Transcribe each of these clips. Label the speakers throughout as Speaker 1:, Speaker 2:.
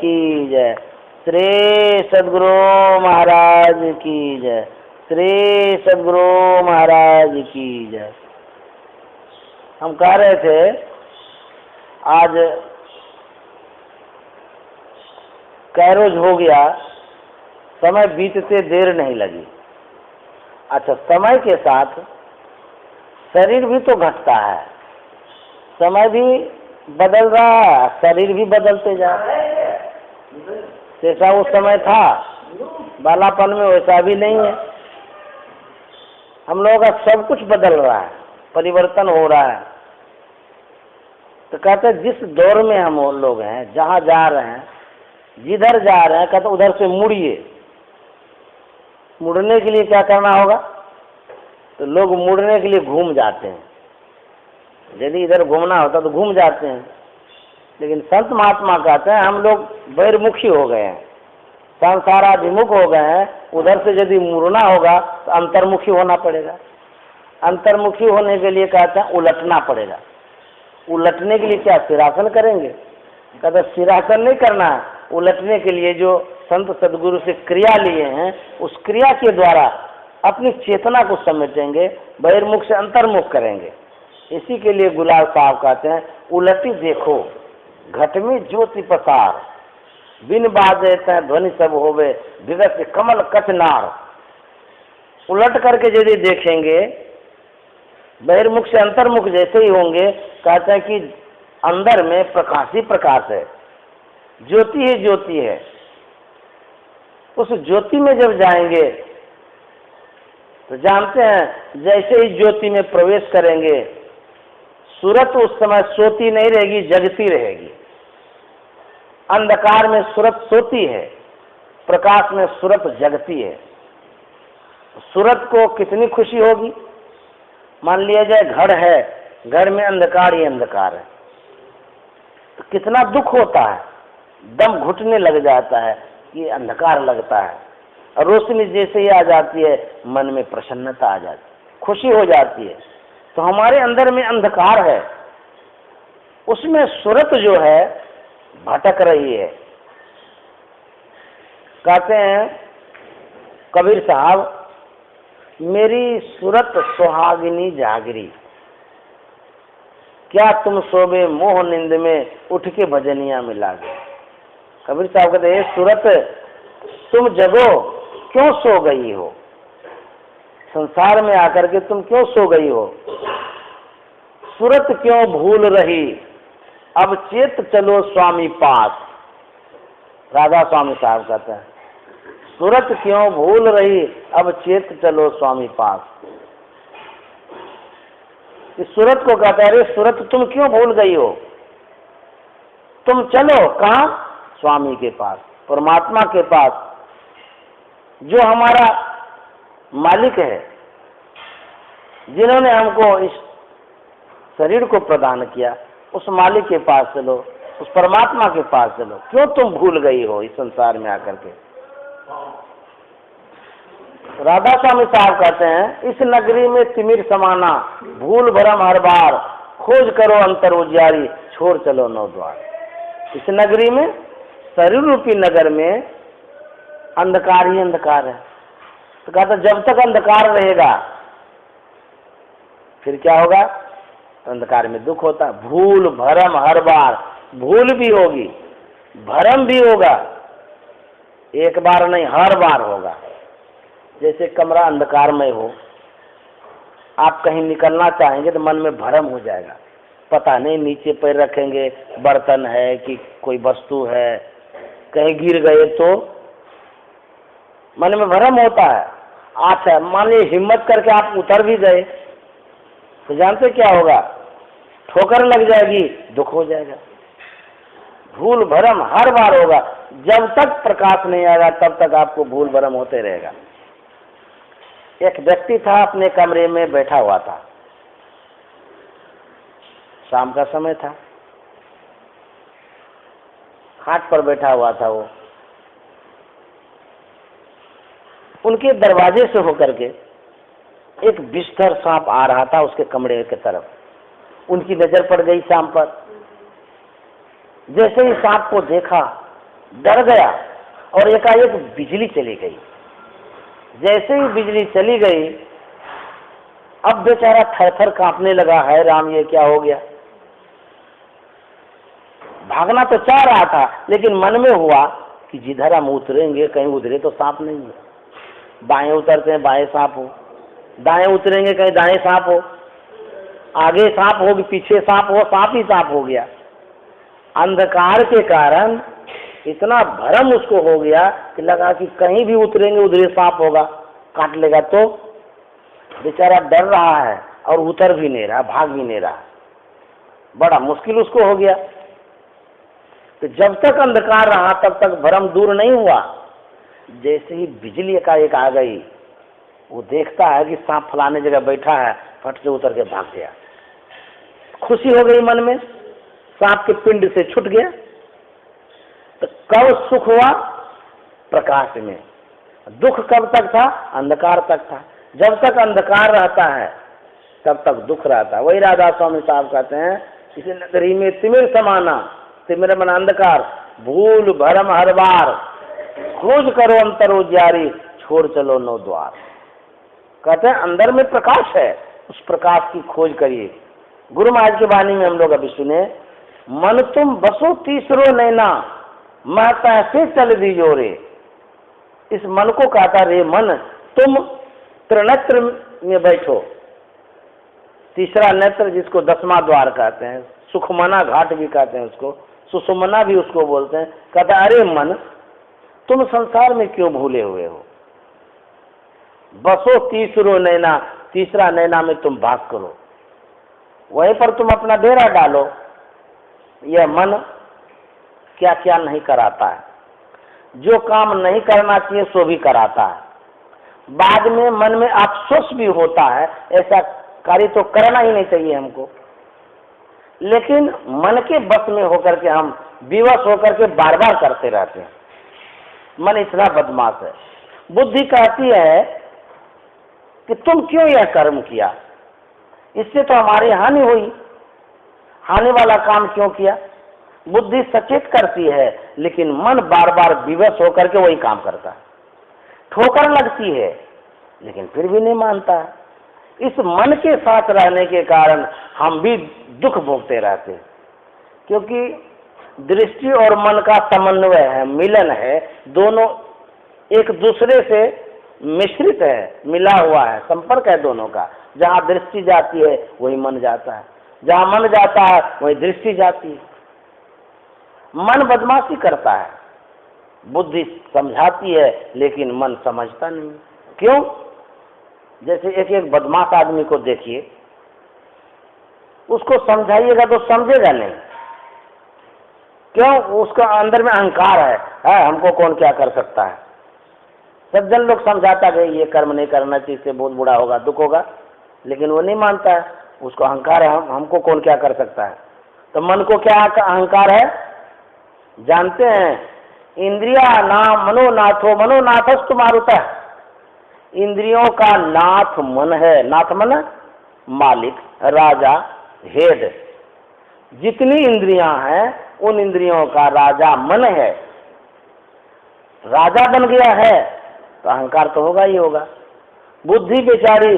Speaker 1: की जय। श्री सद्गुरु महाराज की जय। श्री सद्गुरु महाराज की जय। हम कह रहे थे आज कैरोज हो गया, समय बीतते देर नहीं लगी। अच्छा, समय के साथ शरीर भी तो घटता है, समय भी बदल रहा है, शरीर भी बदलते जा रहा है। जैसा उस समय था बालापन में वैसा भी नहीं है। हम लोगों का सब कुछ बदल रहा है, परिवर्तन हो रहा है। तो कहते हैं जिस दौर में हम लोग हैं, जहाँ जा रहे हैं, जिधर जा रहे हैं, कहते उधर से मुड़िए। मुड़ने के लिए क्या करना होगा? तो लोग मुड़ने के लिए घूम जाते हैं। यदि इधर घूमना होता तो घूम जाते हैं, लेकिन संत महात्मा कहते हैं हम लोग बहिर्मुखी हो गए हैं, संसाराभिमुख हो गए हैं। उधर से यदि मुड़ना होगा तो अंतर्मुखी होना पड़ेगा। अंतर्मुखी होने के लिए कहते हैं उलटना पड़ेगा। उलटने के लिए क्या सिरासन करेंगे? कहते सिरासन नहीं करना है। उलटने के लिए जो संत सदगुरु से क्रिया लिए हैं, उस क्रिया के द्वारा अपनी चेतना को समेटेंगे, बहिर्मुख से अंतर्मुख करेंगे। इसी के लिए गुलाब साहब कहते हैं उलटी देखो घट में ज्योति पसार, बिन बाजे ध्वनि सब होवे, विगत से कमल कचनार। उलट करके यदि देखेंगे, बहिर्मुख से अंतर्मुख जैसे ही होंगे, कहते हैं कि अंदर में प्रकाश ही प्रकाश है, ज्योति ही ज्योति है। उस ज्योति में जब जाएंगे तो जानते हैं जैसे ही ज्योति में प्रवेश करेंगे, सूरत उस समय सोती नहीं रहेगी, जगती रहेगी। अंधकार में सूरत सोती है, प्रकाश में सूरत जगती है। सूरत को कितनी खुशी होगी। मान लिया जाए घर है, घर में अंधकार ही अंधकार है, तो कितना दुख होता है, दम घुटने लग जाता है, ये अंधकार लगता है। और रोशनी जैसे ही आ जाती है, मन में प्रसन्नता आ जाती है, खुशी हो जाती है। तो हमारे अंदर में अंधकार है, उसमें सूरत जो है भटक रही है। कहते हैं कबीर साहब, मेरी सूरत सुहागिनी जागरी, क्या तुम सोबे मोह निंद में, उठ के भजनिया मिला गए। कबीर साहब कहते हैं सूरत तुम जगो, क्यों सो गई हो? संसार में आकर के तुम क्यों सो गई हो? सूरत क्यों भूल रही, अब चेत चलो स्वामी पास। राधा स्वामी साहब कहते हैं सूरत क्यों भूल रही, अब चेत चलो स्वामी पास। इस सूरत को कहता है, अरे सूरत तुम क्यों भूल गई हो? तुम चलो कहाँ? स्वामी के पास, परमात्मा के पास, जो हमारा मालिक है, जिन्होंने हमको इस शरीर को प्रदान किया, उस मालिक के पास चलो, उस परमात्मा के पास चलो। क्यों तुम भूल गई हो इस संसार में आकर के? राधा स्वामी साहब कहते हैं इस नगरी में तिमिर समाना, भूल भरम हर बार, खोज करो अंतर उजियारी, छोड़ चलो नौ द्वार। इस नगरी में, शरीर रूपी नगर में अंधकार ही अंधकार है। तो कहता जब तक अंधकार रहेगा फिर क्या होगा? अंधकार में दुख होता है। भूल भरम हर बार, भूल भी होगी, भरम भी होगा, एक बार नहीं हर बार होगा। जैसे कमरा अंधकारमय हो, आप कहीं निकलना चाहेंगे तो मन में भरम हो जाएगा, पता नहीं नीचे पैर रखेंगे बर्तन है कि कोई वस्तु है, कहीं गिर गए तो मन में भरम होता है। अच्छा, मान लीजिए हिम्मत करके आप उतर भी गए तो जानते क्या होगा? ठोकर लग जाएगी, दुख हो जाएगा। भूल भरम हर बार होगा। जब तक प्रकाश नहीं आएगा तब तक आपको भूल भरम होते रहेगा। एक व्यक्ति था, अपने कमरे में बैठा हुआ था, शाम का समय था, खाट पर बैठा हुआ था वो। उनके दरवाजे से होकर के एक बिस्तर सांप आ रहा था उसके कमरे की तरफ। उनकी नजर पड़ गई सांप पर। जैसे ही सांप को देखा डर गया और एकाएक बिजली चली गई। जैसे ही बिजली चली गई, अब बेचारा थर थर कांपने लगा, है राम ये क्या हो गया। भागना तो चाह रहा था, लेकिन मन में हुआ कि जिधर हम उतरेंगे कहीं उधरे तो सांप नहीं है, बाएं उतरते हैं बाएं सांप हो, दाएं उतरेंगे कहीं दाएं सांप हो, आगे सांप हो कि पीछे सांप हो, सांप ही सांप हो गया। अंधकार के कारण इतना भ्रम उसको हो गया कि लगा कि कहीं भी उतरेंगे उधरे सांप होगा, काट लेगा। तो बेचारा डर रहा है और उतर भी नहीं रहा, भाग भी नहीं रहा, बड़ा मुश्किल उसको हो गया। तो जब तक अंधकार रहा तब तक भ्रम दूर नहीं हुआ। जैसे ही बिजली एकाएक आ गई, वो देखता है कि सांप फलाने जगह बैठा है, फट से उतर के भाग गया। खुशी हो गई मन में, सांप के पिंड से छूट गया। तो कब सुख हुआ? प्रकाश में। दुख कब तक था? अंधकार तक था। जब तक अंधकार रहता है तब तक दुख रहता है। वही राधा स्वामी साहब कहते हैं, इसी नगरी में तिमिर समाना, तिमिर मन अंधकार, भूल भरम हर बार, खोज करो अंतर उजियारी, छोड़ चलो नौ द्वार। कहते हैं अंदर में प्रकाश है, उस प्रकाश की खोज करिए। गुरु महाराज की वाणी में हम लोग अभी सुने, मन तुम बसो तीसरो नैना, महता से चल दी जोरे। इस मन को कहता रे मन, तुम त्रिनेत्र में बैठो। तीसरा नेत्र जिसको 10वां द्वार कहते हैं, सुखमना घाट भी कहते हैं उसको, सुषुमना भी उसको बोलते हैं। कहता अरे मन, तुम संसार में क्यों भूले हुए हो? बसो तीसरो नैना, तीसरा नैना में तुम बास करो, वहीं पर तुम अपना डेरा डालो। यह मन क्या क्या नहीं कराता है, जो काम नहीं करना चाहिए सो भी कराता है। बाद में मन में अफसोस भी होता है, ऐसा कार्य तो करना ही नहीं चाहिए हमको, लेकिन मन के बस में होकर के हम विवश होकर के बार बार करते रहते हैं। मन इतना बदमाश है। बुद्धि कहती है कि तुम क्यों यह कर्म किया, इससे तो हमारी हानि हुई, हानि वाला काम क्यों किया। बुद्धि सचेत करती है, लेकिन मन बार बार विवश होकर के वही काम करता है। ठोकर लगती है लेकिन फिर भी नहीं मानता है। इस मन के साथ रहने के कारण हम भी दुख भोगते रहते हैं, क्योंकि दृष्टि और मन का समन्वय है, मिलन है, दोनों एक दूसरे से मिश्रित है, मिला हुआ है, संपर्क है दोनों का। जहाँ दृष्टि जाती है वही मन जाता है, जहाँ मन जाता है वही दृष्टि जाती है। मन बदमाशी करता है, बुद्धि समझाती है, लेकिन मन समझता नहीं। क्यों? जैसे एक बदमाश आदमी को देखिए, उसको समझाइएगा तो समझेगा नहीं। क्यों? उसका अंदर में अहंकार है, हमको कौन क्या कर सकता है। सज्जन लोग समझाता है ये कर्म नहीं करना चाहिए, इससे बहुत बुरा होगा, दुख होगा, लेकिन वो नहीं मानता है, उसको अहंकार है, हमको कौन क्या कर सकता है। तो मन को क्या अहंकार है जानते हैं? इंद्रिया नाम मनोनाथो, मनोनाथस्तु मारुतः। इंद्रियों का नाथ मन है। नाथ मन मालिक, राजा, हेड। जितनी इंद्रियां हैं उन इंद्रियों का राजा मन है। राजा बन गया है तो अहंकार तो होगा ही होगा। बुद्धि बेचारी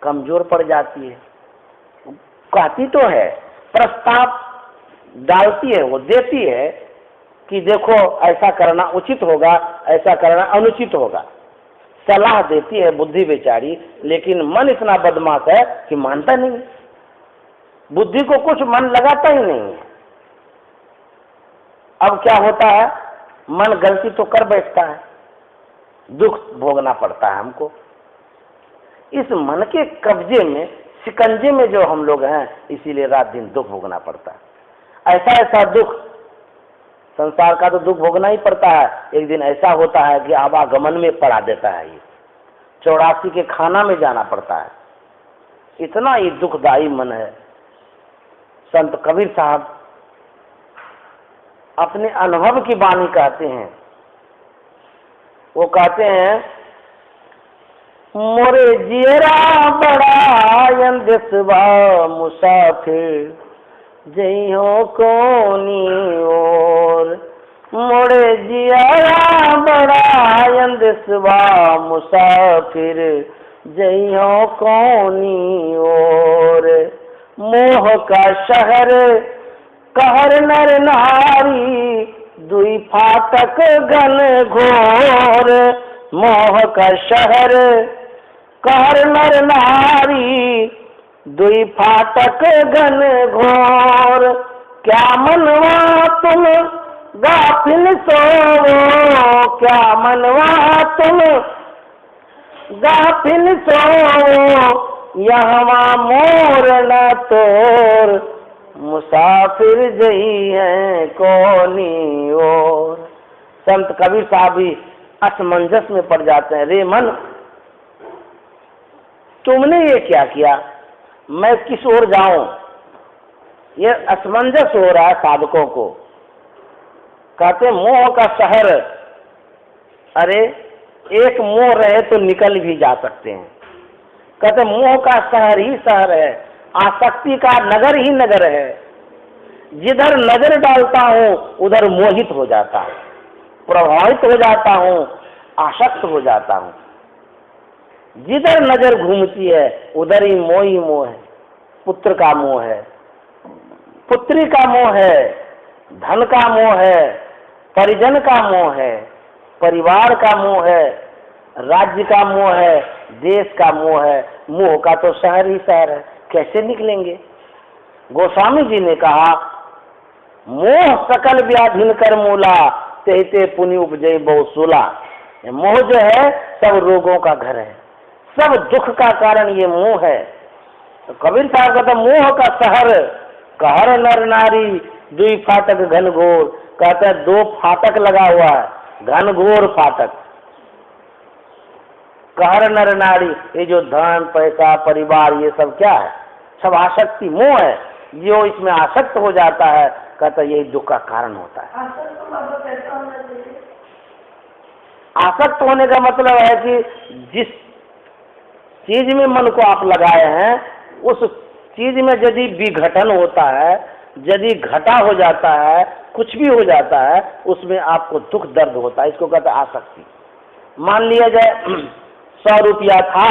Speaker 1: कमजोर पड़ जाती है, कहती तो है, प्रस्ताव डालती है, वो देती है कि देखो ऐसा करना उचित होगा, ऐसा करना अनुचित होगा, सलाह देती है बुद्धि बेचारी, लेकिन मन इतना बदमाश है कि मानता नहीं। बुद्धि को कुछ मन लगाता ही नहीं है। अब क्या होता है, मन गलती तो कर बैठता है, दुख भोगना पड़ता है हमको। इस मन के कब्जे में, शिकंजे में जो हम लोग हैं, इसीलिए रात दिन दुख भोगना पड़ता है। ऐसा ऐसा दुख, संसार का तो दुख भोगना ही पड़ता है। एक दिन ऐसा होता है कि आवागमन में पड़ा देता है, ये 84 के खाना में जाना पड़ता है। इतना ही दुखदायी मन है। संत कबीर साहब अपने अनुभव की वाणी कहते हैं। वो कहते हैं, मोरे जियरा बड़ा अंदेसवा मुसाफिर, जइहो कोनी ओर, मोड़े जिया बड़ा अंदसवा मुसाफिर जइयो कौनी और। मोह का शहर कहर नर नारी दुई फाटक घन घोर। मोह का शहर कहर नर नारी दुई फाटक घन घोर। क्या मनवा तुम गाफिल सोवो, क्या मनवा तुम गाफिल सोवो, यहाँ मोर न तोर मुसाफिर जई है कोनी और। संत कबीर साहब भी असमंजस में पड़ जाते हैं। रे मन, तुमने ये क्या किया, मैं किस ओर जाऊं? ये असमंजस हो रहा है साधकों को। कहते मोह का शहर, अरे एक मोह रहे तो निकल भी जा सकते हैं। कहते मोह का शहर ही शहर है, आसक्ति का नगर ही नगर है। जिधर नजर डालता हूं उधर मोहित हो जाता हूं, प्रभावित हो जाता हूं, आसक्त हो जाता हूं। जिधर नजर घूमती है उधर ही मोह है। पुत्र का मोह है, पुत्री का मोह है, धन का मोह है, परिजन का मोह है, परिवार का मोह है, राज्य का मोह है, देश का मोह है। मोह का तो शहर ही शहर है, कैसे निकलेंगे? गोस्वामी जी ने कहा, मोह सकल व्याधिन कर मूला, तेते पुनि उपजय बहुसूला। मोह जो है सब रोगों का घर है, सब दुख का कारण ये मोह है। तो कबीर साहब कहता मोह का शहर कहर नर नारी दुई फाटक घन घोर। कहता है दो फाटक लगा हुआ है, घन घोर फाटक। कहर नर नारी, ये जो धन पैसा परिवार ये सब क्या है? सब आसक्ति मोह है। जो इसमें आसक्त हो जाता है कहता यही दुख का कारण होता है। आसक्त होने का मतलब है कि जिस चीज में मन को आप लगाए हैं उस चीज में यदि विघटन होता है, यदि घटा हो जाता है, कुछ भी हो जाता है, उसमें आपको दुख दर्द होता है। इसको कहते हैं आसक्ति। मान लिया जाए 100 रुपया था,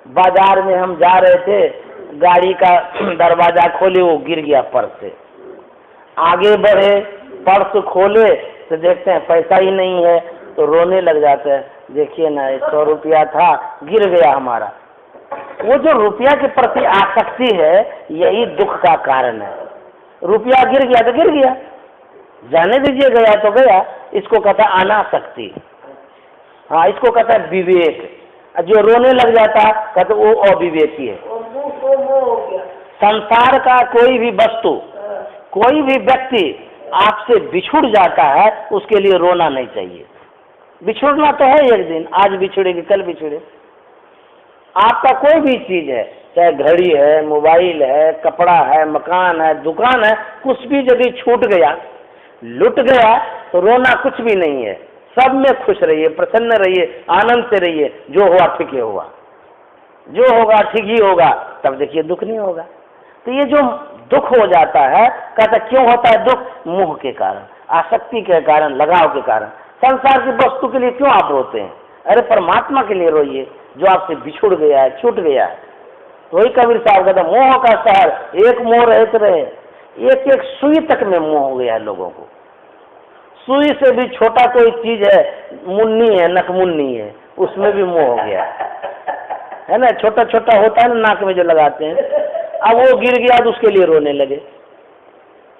Speaker 1: बाजार में हम जा रहे थे, गाड़ी का दरवाजा खोले, वो गिर गया पर्स से। आगे बढ़े, पर्स खोले तो देखते हैं पैसा ही नहीं है, तो रोने लग जाते हैं। देखिए ना, 100 रुपया था, गिर गया हमारा। वो जो रुपया के प्रति आसक्ति है यही दुख का कारण है। रुपया गिर गया तो गिर गया, जाने दीजिए, गया तो गया। इसको कहता है अनासक्ति। हाँ, इसको कहता है विवेक। जो रोने लग जाता है कहते वो अविवेकी है। संसार का कोई भी वस्तु, कोई भी व्यक्ति आपसे बिछुड़ जाता है, उसके लिए रोना नहीं चाहिए। बिछुड़ना तो है एक दिन, आज बिछुड़ेगी कल बिछुड़े। आपका कोई भी चीज है, चाहे घड़ी है, मोबाइल है, कपड़ा है, मकान है, दुकान है, कुछ भी यदि छूट गया, लुट गया, तो रोना कुछ भी नहीं है। सब में खुश रहिए, प्रसन्न रहिए, आनंद से रहिए। जो हुआ ठीक ही हुआ, जो होगा ठीक ही होगा, तब देखिए दुख नहीं होगा। तो ये जो दुख हो जाता है, कहता क्यों होता है दुख? मोह के कारण, आसक्ति के कारण, लगाव के कारण। संसार की वस्तु के लिए क्यों आप रोते हैं? अरे परमात्मा के लिए रोइए जो आपसे बिछुड़ गया है, छूट गया है। तो वही कबीर साहब कहते मोह का शहर एक मोह रहते रहे। एक एक सुई तक में मोह हो गया है लोगों को। सुई से भी छोटा कोई चीज है, मुन्नी है, नकमुन्नी है, उसमें भी मोह हो गया है ना। छोटा छोटा होता है ना नाक में जो लगाते हैं, अब वो गिर गया तो उसके लिए रोने लगे।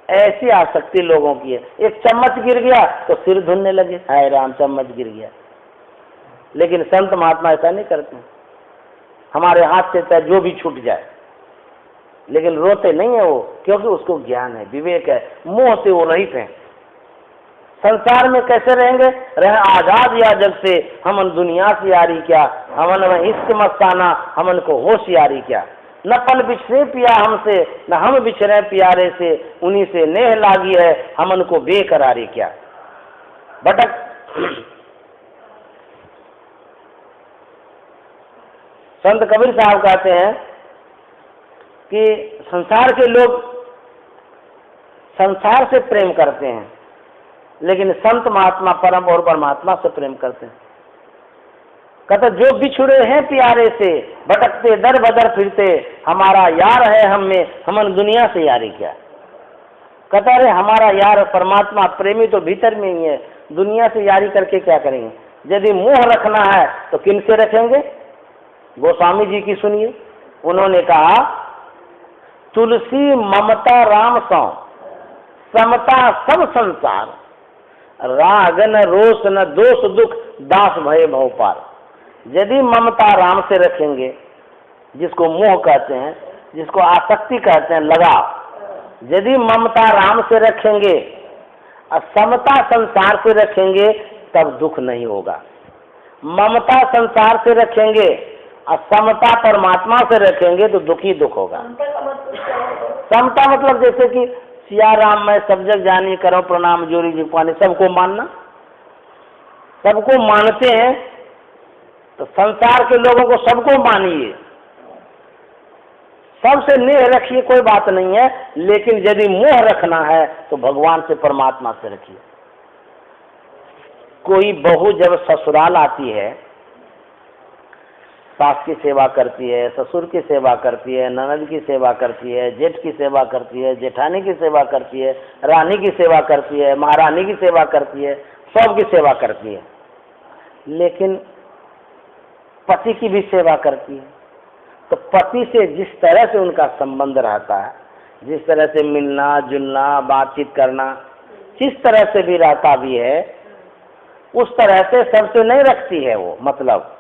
Speaker 1: ऐसी आसक्ति लोगों की है। एक चम्मच गिर गया तो सिर धुनने लगे, हाय राम चम्मच गिर गया। लेकिन संत महात्मा ऐसा नहीं करते। हमारे हाथ से चाहे जो भी छूट जाए, लेकिन रोते नहीं है वो, क्योंकि उसको ज्ञान है, विवेक है, मोह से वो रहित है। संसार में कैसे रहेंगे? रहे आजाद या जग से, हमन दुनिया से यारी क्या, हमन में इश्क मस्ताना, हमन को होशियारी क्या। न पल बिछरे पिया हमसे, न हम बिछरे प्यारे से, उन्हीं से नेह लागी है, हमन को बेकरारी क्या। भटक संत कबीर साहब कहते हैं कि संसार के लोग संसार से प्रेम करते हैं, लेकिन संत महात्मा परम और परमात्मा से प्रेम करते हैं। कहते जो बिछुड़े हैं प्यारे से, भटकते दर बदर फिरते, हमारा यार है हम में, हमन दुनिया से यारी क्या। कहता रे हमारा यार परमात्मा प्रेमी तो भीतर में ही है, दुनिया से यारी करके क्या करेंगे। यदि मोह रखना है तो किन से रखेंगे। गोस्वामी जी की सुनिए, उन्होंने कहा तुलसी ममता राम सौ, समता सब संसार, राग न रोष न दोष दुख, दास भय भव पार। यदि ममता राम से रखेंगे, जिसको मोह कहते हैं, जिसको आसक्ति कहते हैं, लगाव, यदि ममता राम से रखेंगे और समता संसार से रखेंगे तब दुख नहीं होगा। ममता संसार से रखेंगे और समता परमात्मा से रखेंगे तो दुख ही दुख होगा। समता मतलब जैसे कि सिया राम मैं सब जग जानी, करो प्रणाम जोरी जी पानी, सबको मानना, सबको मानते हैं तो संसार के लोगों को सबको मानिए, सबसे नेह रखिए, कोई बात नहीं है। लेकिन यदि मोह रखना है तो भगवान से परमात्मा से रखिए। कोई बहू जब ससुराल आती है, सास की सेवा करती है, ससुर की सेवा करती है, ननद की सेवा करती है, जेठ की सेवा करती है, जेठानी की सेवा करती है, रानी की सेवा करती है, महारानी की सेवा करती है, सबकी सेवा करती है, लेकिन पति की भी सेवा करती है। तो पति से जिस तरह से उनका संबंध रहता है, जिस तरह से मिलना जुलना बातचीत करना, जिस तरह से भी रहता भी है, उस तरह से सबसे नहीं रखती है वो। मतलब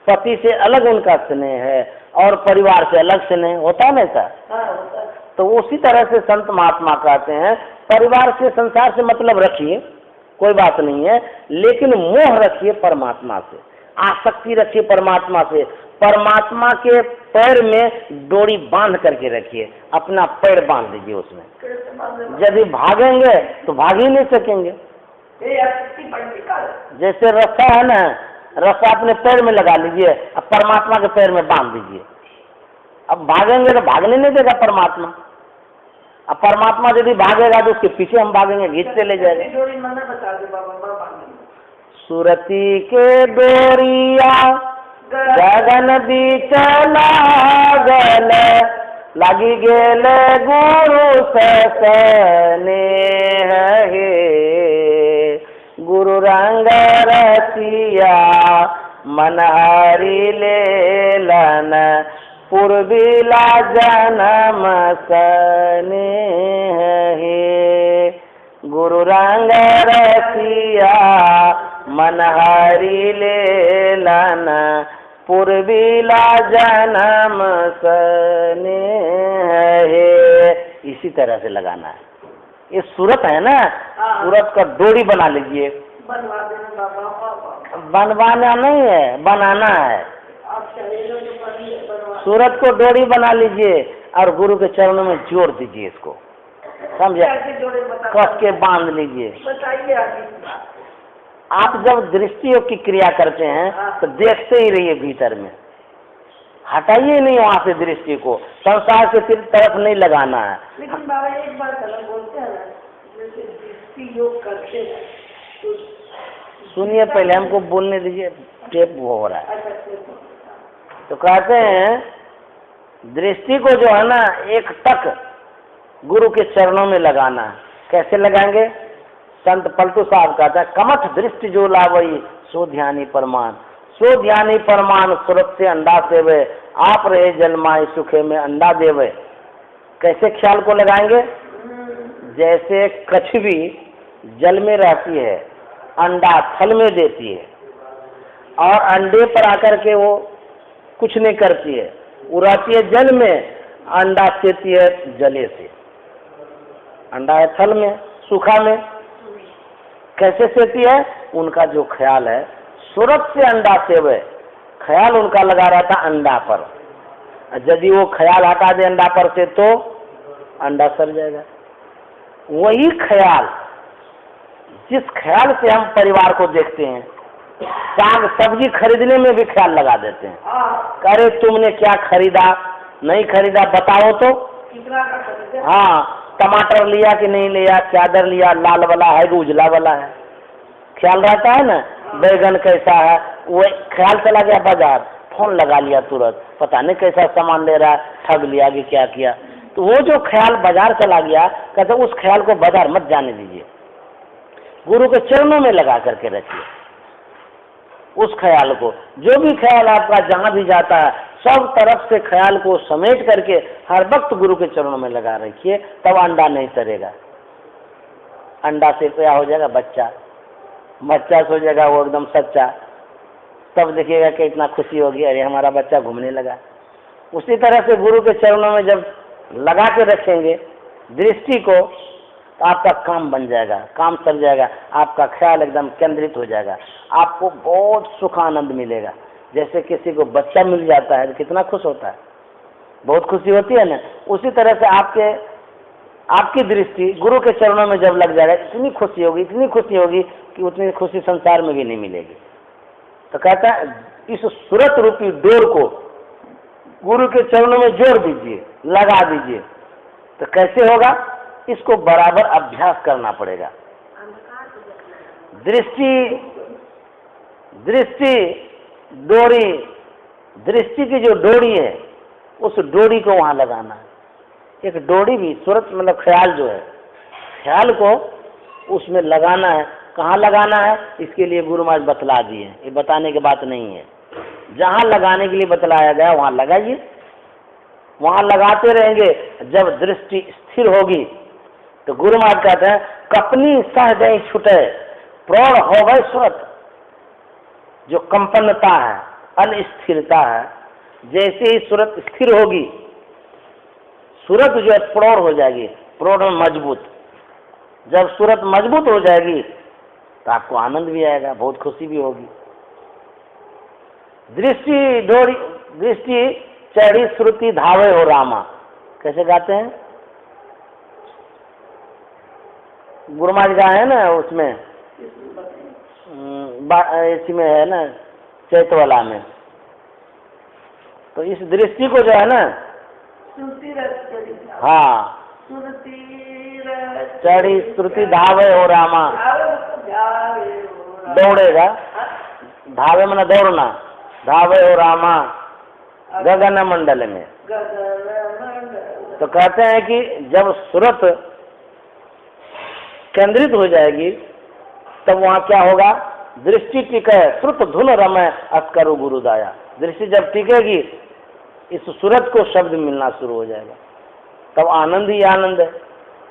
Speaker 1: पति से अलग उनका स्नेह है और परिवार से अलग स्नेह होता है ना सर। तो उसी तरह से संत महात्मा कहते हैं परिवार से संसार से मतलब रखिए, कोई बात नहीं है, लेकिन मोह रखिए परमात्मा से, आसक्ति रखिए परमात्मा से। परमात्मा के पैर में डोरी बांध करके रखिए, अपना पैर बांध दीजिए उसमें। यदि भागेंगे तो भाग ही नहीं सकेंगे। जैसे रस्सा है ना, रस्सा अपने पैर में लगा लीजिए, अब परमात्मा के पैर में बांध दीजिए। अब भागेंगे तो भागने नहीं देगा परमात्मा। अब परमात्मा यदि भागेगा तो उसके पीछे हम भागेंगे, घींचते ले जाएंगे। सुरती के डोरिया गगन बीच लागल, लगी गेल गुरु ससने हे, गुरु रंग रसिया मनहरी लेलन, पूर्विला जन्म सने हे, गुरु रंग रसिया मनहरी लेलन, पूर्विला जन्म सने है। इसी तरह से लगाना है। ये सूरत है ना, सूरत का डोरी बना लीजिए। बनवाना नहीं है, बनाना है। सूरत को डोरी बना लीजिए और गुरु के चरणों में जोड़ दीजिए इसको, समझे, कस के बांध लीजिए। आप जब दृष्टि योग की क्रिया करते हैं तो देखते ही रहिए भीतर में, हटाइए नहीं वहाँ से दृष्टि को, संसार के तरफ नहीं लगाना है।
Speaker 2: लेकिन बाबा एक बात अलग बोलते हैं ना, जैसे दृष्टि योग करते हैं तो
Speaker 1: सुनिए, पहले हमको बोलने दीजिए, टेप हो रहा है। तो कहते हैं दृष्टि को जो है ना एक तक गुरु के चरणों में लगाना है। कैसे लगाएंगे? संत पलटू साहब कहता है कमठ दृष्टि जो लावई सो ध्यानी परमान, सो ध्यानी परमान सूरत से अंडा सेवे, आप रहे जलमाई सुखे में अंडा देवे। कैसे ख्याल को लगाएंगे? जैसे कछवी जल में रहती है, अंडा थल में देती है और अंडे पर आकर के वो कुछ नहीं करती है, वो रहती है जल में, अंडा सेती है जले से। अंडा है थल में, सूखा में। कैसे सेती है? उनका जो ख्याल है, सूरत से अंडा सेवे, ख्याल उनका लगा रहा था अंडा पर। यदि वो ख्याल हटा दे अंडा पर से तो अंडा सड़ जाएगा। वही ख्याल, जिस ख्याल से हम परिवार को देखते हैं, साग सब्जी खरीदने में भी ख्याल लगा देते हैं। अरे तुमने क्या खरीदा, नहीं खरीदा, बताओ तो।
Speaker 2: कितना का खरीदा?
Speaker 1: हाँ, टमाटर लिया कि नहीं लिया, चादर लिया, लाल वाला है कि उजला वाला है, ख्याल रहता है ना। बैगन कैसा है, वो ख्याल चला गया बाजार, फोन लगा लिया तुरंत, पता नहीं कैसा सामान ले रहा है, ठग लिया कि क्या किया। तो वो जो ख्याल बाजार चला गया, कहते उस ख्याल को बाजार मत जाने दीजिए, गुरु के चरणों में लगा करके रखिए उस ख्याल को। जो भी ख्याल आपका जहां भी जाता है, सब तरफ से ख्याल को समेट करके हर वक्त गुरु के चरणों में लगा रखिए, तब अंडा नहीं तरेगा। अंडा से क्या हो जाएगा, बच्चा, बच्चा सो जाएगा वो एकदम सच्चा, तब देखिएगा कि इतना खुशी होगी, अरे हमारा बच्चा घूमने लगा। उसी तरह से गुरु के चरणों में जब लगा के रखेंगे दृष्टि को, तो आपका काम बन जाएगा, काम चल जाएगा, आपका ख्याल एकदम केंद्रित हो जाएगा, आपको बहुत सुख आनंद मिलेगा। जैसे किसी को बच्चा मिल जाता है तो कितना खुश होता है, बहुत खुशी होती है ना। उसी तरह से आपकी दृष्टि गुरु के चरणों में जब लग जाएगा, इतनी खुशी होगी, इतनी खुशी होगी कि उतनी खुशी संसार में भी नहीं मिलेगी। तो कहता है इस सूरत रूपी डोर को गुरु के चरणों में जोड़ दीजिए, लगा दीजिए। तो कैसे होगा, इसको बराबर अभ्यास करना पड़ेगा। दृष्टि डोरी, दृष्टि की जो डोरी है उस डोरी को वहां लगाना है। एक डोरी भी सूरत मतलब ख्याल जो है, ख्याल को उसमें लगाना है। कहाँ लगाना है, इसके लिए गुरु महाराज बतला दिए, ये बताने की बात नहीं है। जहाँ लगाने के लिए बतलाया गया वहाँ लगाइए, वहाँ लगाते रहेंगे। जब दृष्टि स्थिर होगी तो गुरु महाराज कहते हैं कपनी सहज छुटे प्रौढ़ हो गए सूरत। जो कंपन्नता है, अनस्थिरता है, जैसे ही सूरत स्थिर होगी, सूरत जो है प्रौढ़ हो जाएगी, प्रौढ़ में मजबूत। जब सूरत मजबूत हो जाएगी तो आपको आनंद भी आएगा, बहुत खुशी भी होगी। दृष्टि डोरी, दृष्टि चढ़ी श्रुति धावे हो रामा, कैसे गाते हैं, गुरु महाराज गाए है ना, उसमें इसी में है ना, चैतवाला में। तो इस दृष्टि को जो है ना, हाँ, चढ़ी श्रुति धावे हो रामा, दौड़ेगा, धावे मना दौड़ना, धावे हो रामा गगन मंडल में। तो कहते हैं कि जब सूरत केंद्रित हो जाएगी तब वहाँ क्या होगा, दृष्टि टिके श्रुत धुन रमय अस्करु गुरुदाया। दृष्टि जब टिकेगी इस सूरत को शब्द मिलना शुरू हो जाएगा, तब आनंद ही आनंद है।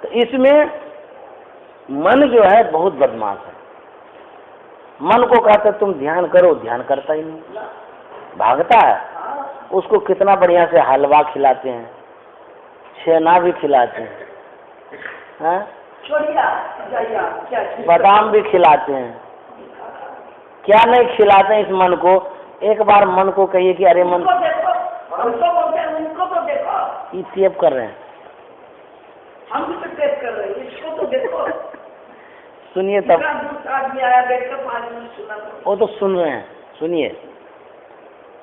Speaker 1: तो इसमें मन जो है बहुत बदमाश है। मन को कहते तुम ध्यान करो, ध्यान करता ही नहीं, भागता है। उसको कितना बढ़िया से हलवा खिलाते हैं, छेना भी खिलाते हैं, बादाम भी खिलाते हैं, क्या नहीं खिलाते हैं इस मन को। एक बार मन को कहिए कि अरे मन ये टेप कर रहे हैं,
Speaker 2: हम भी तो टेप कर रहे हैं, इसको तो देखो।
Speaker 1: सुनिए तब,
Speaker 2: सुना
Speaker 1: वो तो सुन रहे हैं, सुनिए।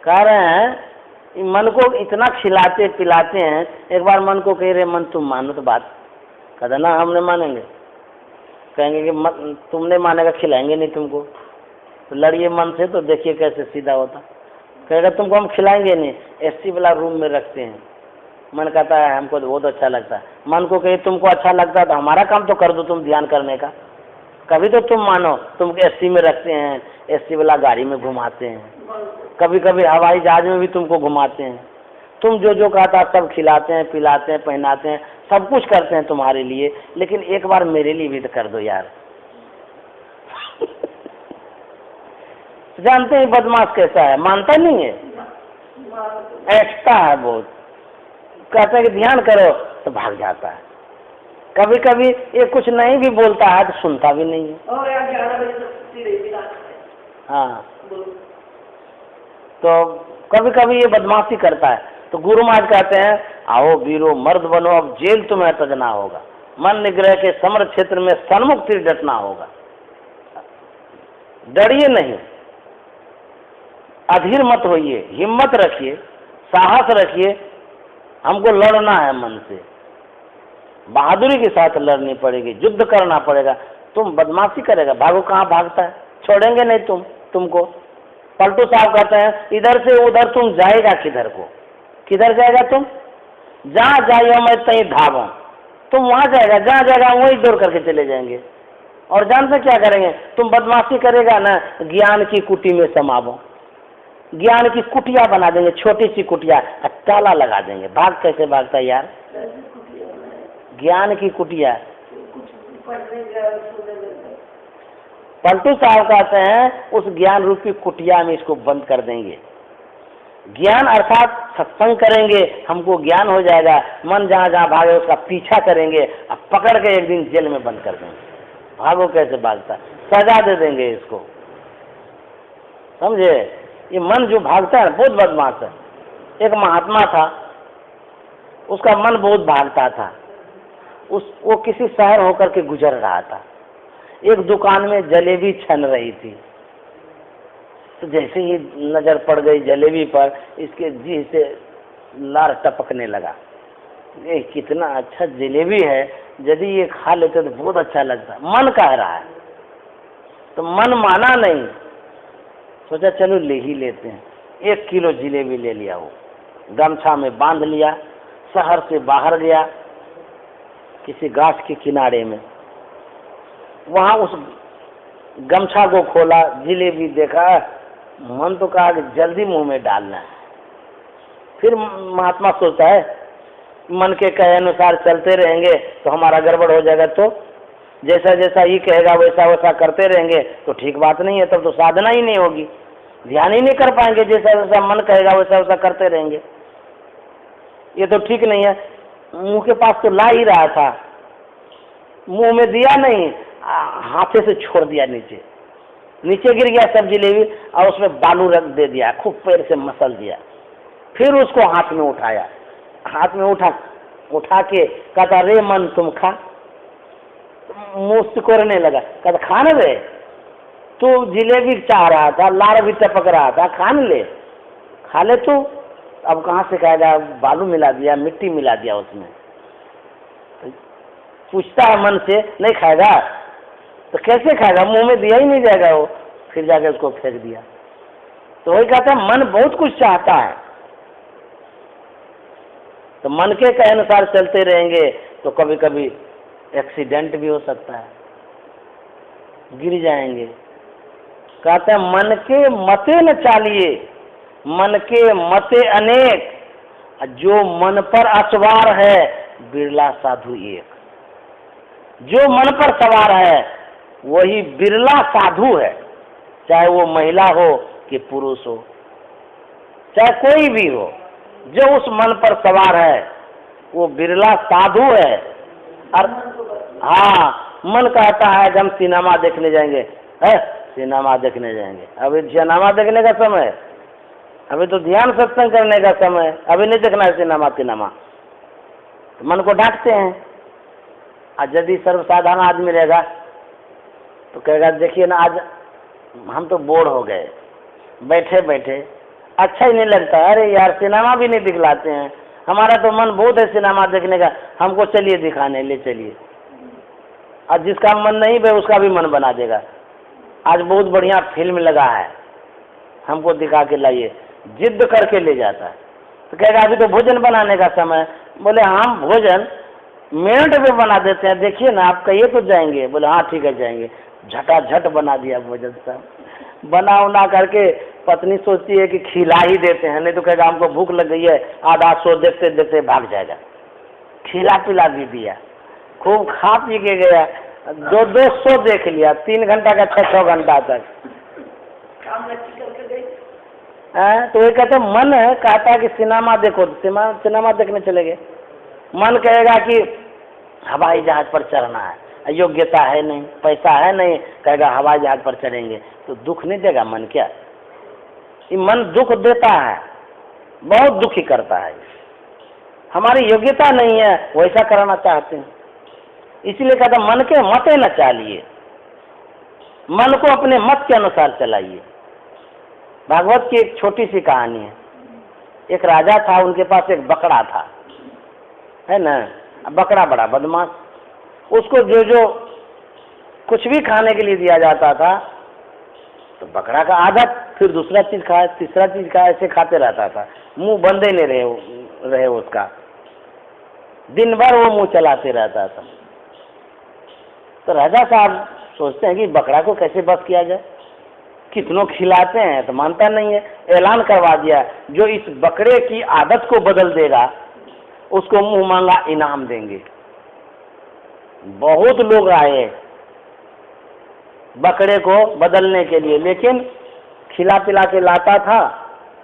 Speaker 1: कह रहे हैं मन को इतना खिलाते पिलाते हैं, एक बार मन को कह रहे मन तुम मानो तो बात, कहते ना हम नहीं मानेंगे, कहेंगे कि तुमने मानेगा खिलाएंगे नहीं तुमको। तो लड़िए मन से तो देखिए कैसे सीधा होता। कहेगा तुमको हम खिलाएंगे नहीं, एसी वाला रूम में रखते हैं। मन कहता है हमको तो बहुत अच्छा लगता है। मन को कहे तुमको अच्छा लगता है तो हमारा काम तो कर दो तुम ध्यान करने का, कभी तो तुम मानो। तुमको एसी में रखते हैं, एसी वाला गाड़ी में घुमाते हैं, कभी कभी हवाई जहाज में भी तुमको घुमाते हैं। तुम जो जो कहता सब खिलाते हैं, पिलाते हैं, पहनाते हैं, सब कुछ करते हैं तुम्हारे लिए, लेकिन एक बार मेरे लिए भी तो कर दो यार। जानते हैं बदमाश कैसा है, मानता नहीं है, ऐसा है बहुत। कहते हैं कि ध्यान करो तो भाग जाता है। कभी कभी ये कुछ नहीं भी बोलता है तो सुनता भी नहीं है।
Speaker 2: और यार 11 बजे तक छुट्टी रहेगी रात में।
Speaker 1: हाँ, तो कभी कभी ये बदमाशी करता है। तो गुरु महाराज कहते हैं आओ वीरो मर्द बनो, अब जेल तुम्हें तजना होगा, मन निग्रह के समर क्षेत्र में सन्मुख तीर डटना होगा। डरिए नहीं, अधीर मत होइए, हिम्मत रखिए, साहस रखिए, हमको लड़ना है मन से। बहादुरी के साथ लड़नी पड़ेगी, युद्ध करना पड़ेगा। तुम बदमाशी करेगा, भागो, कहाँ भागता है, छोड़ेंगे नहीं तुमको। पलटू साहब कहते हैं इधर से उधर तुम जाएगा किधर को, किधर जाएगा तुम, जहाँ जाइए मैं तहीं धागो, तुम वहाँ जाएगा, जहाँ जाएगा वहीं दौड़ करके चले जाएंगे। और जानते क्या करेंगे, तुम बदमाशी करेगा ना, ज्ञान की कुटी में समावो, ज्ञान की कुटिया बना देंगे, छोटी सी कुटिया, ताला लगा देंगे। भाग कैसे भागता है यार, ज्ञान की कुटिया। पलटू साहब कहते हैं उस ज्ञान रूपी कुटिया में इसको बंद कर देंगे। ज्ञान अर्थात सत्संग करेंगे, हमको ज्ञान हो जाएगा, मन जहाँ जहाँ भागे उसका पीछा करेंगे, अब पकड़ के एक दिन जेल में बंद कर देंगे। भागो कैसे भागता, सजा दे देंगे इसको, समझे। ये मन जो भागता है बहुत बदमाश है। एक महात्मा था, उसका मन बहुत भागता था। वो किसी शहर होकर के गुजर रहा था, एक दुकान में जलेबी छन रही थी, तो जैसे ही नजर पड़ गई जलेबी पर, इसके जी से लार टपकने लगा। ये कितना अच्छा जलेबी है, यदि ये खा लेते तो बहुत अच्छा लगता। मन कह रहा है, तो मन माना नहीं, सोचा चलो ले ही लेते हैं। 1 किलो जलेबी ले लिया, वो गमछा में बांध लिया, शहर से बाहर गया, किसी घाट के किनारे में, वहां उस गमछा को खोला, जलेबी देखा, मन तो कहा कि जल्दी मुंह में डालना है। फिर महात्मा सोचता है मन के कहे अनुसार चलते रहेंगे तो हमारा गड़बड़ हो जाएगा, तो जैसा जैसा ये कहेगा वैसा वैसा करते रहेंगे तो ठीक बात नहीं है, तब तो साधना ही नहीं होगी, ध्यान ही नहीं कर पाएंगे। जैसा जैसा मन कहेगा वैसा वैसा करते रहेंगे, ये तो ठीक नहीं है। मुंह के पास तो ला ही रहा था, मुंह में दिया नहीं, हाथे से छोड़ दिया, नीचे नीचे गिर गया सब जलेबी, और उसमें बालू रख दे दिया, खूब पैर से मसल दिया। फिर उसको हाथ में उठाया, हाथ में उठा के कहता रे मन तुम खा। मुंह सिकोड़ने लगा, कहता खाने दे, तू जलेबी चाह रहा था, लार भी टपक रहा था, खाने ले, खा ले तू। अब कहाँ से खाएगा, बालू मिला दिया, मिट्टी मिला दिया उसमें। पूछता है मन से, नहीं खाएगा तो कैसे खाएगा, मुंह में दिया ही नहीं जाएगा वो। फिर जाके उसको फेंक दिया। तो वही कहता है मन बहुत कुछ चाहता है, तो मन के कहे अनुसार चलते रहेंगे तो कभी कभी एक्सीडेंट भी हो सकता है, गिर जाएंगे। कहते हैं मन के मते न चालिए, मन के मते अनेक, जो मन पर असवार है बिरला साधु एक। जो मन पर सवार है वही बिरला साधु है, चाहे वो महिला हो कि पुरुष हो, चाहे कोई भी हो, जो उस मन पर सवार है वो बिरला साधु है। और हाँ, मन कहता है कि हम सिनेमा देखने जाएंगे, है सिनेमा देखने जाएंगे, अभी सिनेमा देखने का समय, अभी तो ध्यान सत्संग करने का समय, अभी नहीं देखना है सिनेमा। तो मन को डांटते हैं। और यदि सर्वसाधारण आदमी रहेगा तो कहेगा देखिए ना, आज हम तो बोर हो गए बैठे बैठे, अच्छा ही नहीं लगता, अरे यार सिनेमा भी नहीं दिखलाते हैं, हमारा तो मन बहुत है सिनेमा देखने का, हमको चलिए दिखाने ले चलिए। और जिसका मन नहीं भाई उसका भी मन बना देगा, आज बहुत बढ़िया फिल्म लगा है, हमको दिखा के लाइए, जिद करके ले जाता है। तो कहेगा अभी तो भोजन बनाने का समय, बोले हम भोजन मिनट में बना देते हैं, देखिए ना आप कहिए तो जाएंगे, बोले हाँ ठीक है जाएंगे। झटाझट बना दिया भोजन सब, बना उना करके पत्नी सोचती है कि खिला ही देते हैं, नहीं तो कहेगा हमको भूख लग गई है, आधा शो देखते देखते भाग जाएगा। खिला पिला भी दिया, खूब खा पी के गया, 2 शो देख लिया, 3 घंटा का 6 घंटा तक। तो ये कहते मन कहता कि सिनेमा देखो, सिनेमा देखने चले गए। मन कहेगा कि हवाई जहाज पर चढ़ना है, योग्यता है नहीं, पैसा है नहीं, कहेगा हवाई जहाज पर चढ़ेंगे, तो दुख नहीं देगा मन क्या? ये मन दुख देता है, बहुत दुखी करता है। हमारी योग्यता नहीं है वैसा कराना चाहते हैं, इसलिए कहता मन के मते न चालिए, मन को अपने मत के अनुसार चलाइए। भागवत की एक छोटी सी कहानी है। एक राजा था, उनके पास एक बकरा था, है ना, बकरा बड़ा बदमाश, उसको जो जो कुछ भी खाने के लिए दिया जाता था तो बकरा का आदत, फिर दूसरा चीज खाए, तीसरा चीज खाए, ऐसे खाते रहता था, मुंह बंदे नहीं रहे उसका, दिन भर वो मुंह चलाते रहता था। तो राजा साहब सोचते हैं कि बकरा को कैसे बस किया जाए, कितनों खिलाते हैं तो मानता नहीं है। ऐलान करवा दिया, जो इस बकरे की आदत को बदल देगा उसको मुंह मांगा इनाम देंगे। बहुत लोग आए बकरे को बदलने के लिए, लेकिन खिला पिला के लाता था,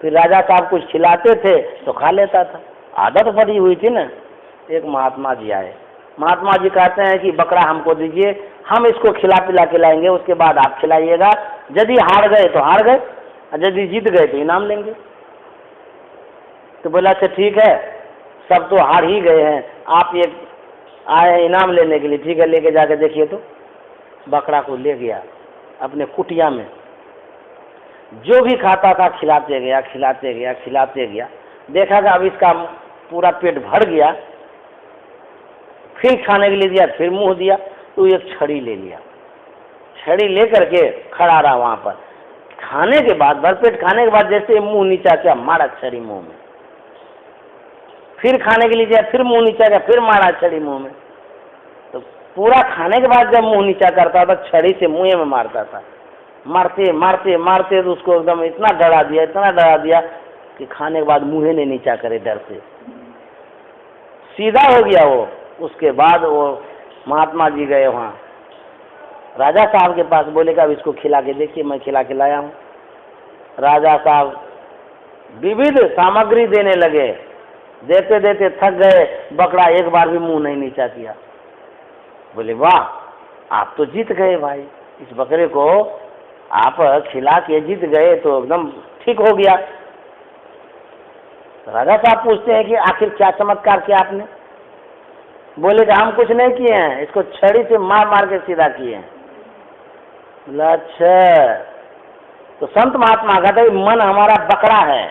Speaker 1: फिर राजा साहब कुछ खिलाते थे तो खा लेता था, आदत पड़ी हुई थी ना। एक महात्मा जी आए, महात्मा जी कहते हैं कि बकरा हमको दीजिए, हम इसको खिला पिला के लाएंगे, उसके बाद आप खिलाइएगा, यदि हार गए तो हार गए, और यदि जीत गए तो इनाम लेंगे। तो बोला अच्छा ठीक है, सब तो हार ही गए हैं, आप एक आए हैं इनाम लेने के लिए, ठीक है लेके जाके देखिए। तो बकरा को ले गया अपने कुटिया में, जो भी खाता था खिलाते गया खिलाते गया खिलाते गया, देखा कि अब इसका पूरा पेट भर गया, फिर खाने के लिए दिया, फिर मुंह दिया, तो एक छड़ी ले लिया, छड़ी लेकर के खड़ा रहा वहां पर। खाने के बाद, भरपेट खाने के बाद जैसे मुंह नीचा किया, मारा छड़ी मुंह में, फिर खाने के लिए दिया, फिर मुंह नीचा किया, फिर मारा छड़ी मुंह में। तो पूरा खाने के बाद जब मुंह नीचा करता था, छड़ी से मुंह में मारता था, मारते मारते मारते तो उसको एकदम इतना डरा दिया कि खाने के बाद मुंह नहीं नीचा करे, डर से सीधा हो गया वो। उसके बाद वो महात्मा जी गए वहाँ राजा साहब के पास, बोले कि अब इसको खिला के देखिए, मैं खिला के लाया हूँ। राजा साहब विविध सामग्री देने लगे, देते देते थक गए, बकरा एक बार भी मुंह नहीं नीचा किया। बोले वाह, आप तो जीत गए भाई, इस बकरे को आप खिला के जीत गए तो एकदम ठीक हो गया। राजा साहब पूछते हैं कि आखिर क्या चमत्कार किया आपने? बोले कि हम कुछ नहीं किए हैं, इसको छड़ी से मार मार के सीधा किए हैं। बोला अच्छा, तो संत महात्मा कहते हैं मन हमारा बकरा है,